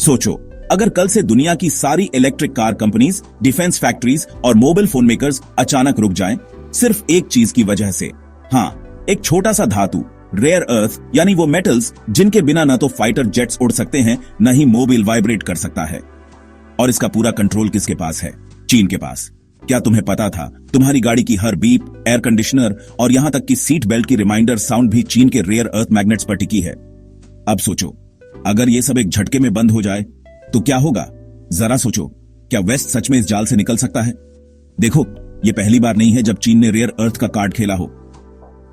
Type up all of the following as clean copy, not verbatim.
सोचो, अगर कल से दुनिया की सारी electric car companies, defence factories और मोबाइल फोन मेकर्स अचानक रुक जाएं, सिर्फ एक चीज की वजह से। हाँ, एक छोटा सा धातु, रेयर अर्थ, यानी वो मेटल्स जिनके बिना न तो फाइटर जेट्स उड़ सकते हैं, न ही मोबाइल वाइब्रेट कर सकता है। और इसका पूरा कंट्रोल किसके पास है? चीन के पास। क्या तुम्हें पता था तुम्हारी गाड़ी की हर बीप, एयर कंडीशनर और यहां तक कि सीट बेल्ट की रिमाइंडर साउंड भी चीन के रेयर अर्थ मैग्नेट्स पर टिकी है? अब सोचो, अगर ये सब एक झटके में बंद हो जाए तो क्या होगा? जरा सोचो, क्या वेस्ट सच में इस जाल से निकल सकता है? देखो, ये पहली बार नहीं है जब चीन ने रेयर अर्थ का कार्ड खेला हो।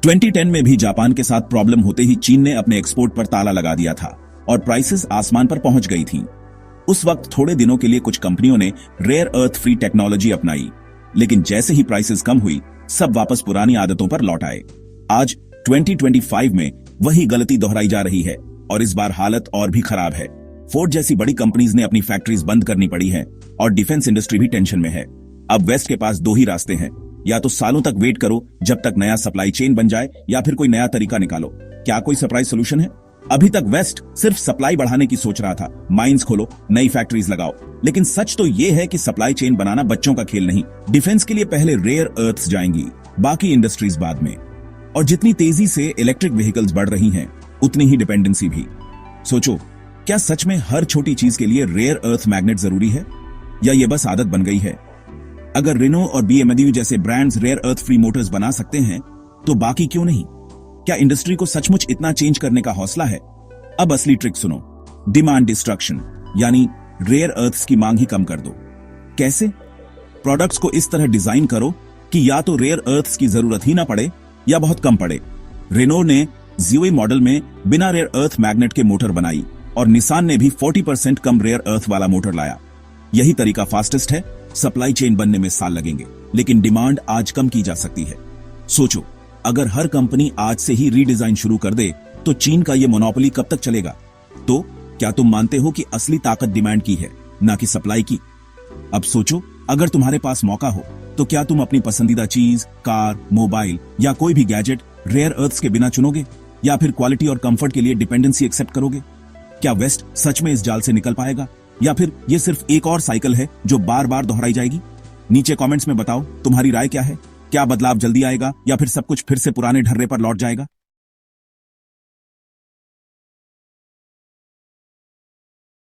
2010 में भी जापान के साथ प्रॉब्लम होते ही चीन ने अपने एक्सपोर्ट पर ताला लगा दिया था और प्राइसेस आसमान पर पहुंच गई थीं। उस वक्त थोड़े दिनों के लिए कुछ कंपनियों ने रेयर अर्थ फ्री टेक्नोलॉजी अपनाई, लेकिन जैसे ही प्राइसेस कम हुई, सब वापस पुरानी आदतों पर लौट आए। आज 2025 में वही गलती दोहराई जा रही है और इस बार हालत और भी खराब है। फोर्ड जैसी बड़ी कंपनीज ने अपनी फैक्ट्रीज बंद करनी पड़ी है और डिफेंस इंडस्ट्री भी टेंशन में है। अब वेस्ट के पास दो ही रास्ते हैं, या तो सालों तक वेट करो जब तक नया सप्लाई चेन बन जाए, या फिर कोई नया तरीका निकालो। क्या कोई सरप्राइज सोल्यूशन है? अभी तक वेस्ट सिर्फ सप्लाई बढ़ाने की सोच रहा था, माइंस खोलो, नई फैक्ट्रीज लगाओ, लेकिन सच तो यह है कि सप्लाई चेन बनाना बच्चों का खेल नहीं। डिफेंस के लिए पहले रेयर अर्थ्स जाएंगी, बाकी इंडस्ट्रीज बाद में। और जितनी तेजी से इलेक्ट्रिक व्हीकल्स बढ़ रही हैं, उतनी ही डिपेंडेंसी भी। सोचो, क्या सच में हर छोटी चीज के लिए रेयर अर्थ मैग्नेट जरूरी है, या ये बस आदत बन गई है? अगर रेनो और BMW जैसे brands rare earth free motors बना सकते हैं, तो बाकी क्यों नहीं? क्या इंडस्ट्री को सचमुच इतना चेंज करने का हौसला है? अब असली ट्रिक सुनो, डिमांड डिस्ट्रक्शन, यानी रेयर अर्थ्स की मांग ही कम कर दो। कैसे? प्रोडक्ट्स को इस तरह डिजाइन करो कि या तो रेयर अर्थ्स की जरूरत ही ना पड़े या बहुत कम पड़े। रेनो ने ज़ियोई मॉडल में बिना रेयर अर्थ मैग्नेट के मोटर बनाई और निसान ने भी 40% कम रेयर अर्थ वाला मोटर लाया। यही तरीका फास्टेस्ट है। सप्लाई चेन बनने में साल लगेंगे, लेकिन डिमांड आज कम की जा सकती है। सोचो, अगर हर कंपनी आज से ही रीडिजाइन शुरू कर दे, तो चीन का ये मोनोपोली कब तक चलेगा? तो क्या तुम मानते हो कि असली ताकत डिमांड की है, ना कि सप्लाई की? अब सोचो, अगर तुम्हारे पास मौका हो, तो क्या तुम अपनी पसंदीदा चीज, कार, मोबाइल या कोई भी गैजेट रेयर अर्थ्स के बिना चुनोगे, या फिर क्वालिटी और कंफर्ट के लिए डिपेंडेंसी एक्सेप्ट करोगे? क्या वेस्ट सच में इस जाल से निकल पाएगा, या फिर ये सिर्फ एक और साइकिल है जो बार बार दोहराई जाएगी? नीचे कमेंट्स में बताओ, तुम्हारी राय क्या है? क्या बदलाव जल्दी आएगा, या फिर सब कुछ फिर से पुराने ढर्रे पर लौट जाएगा?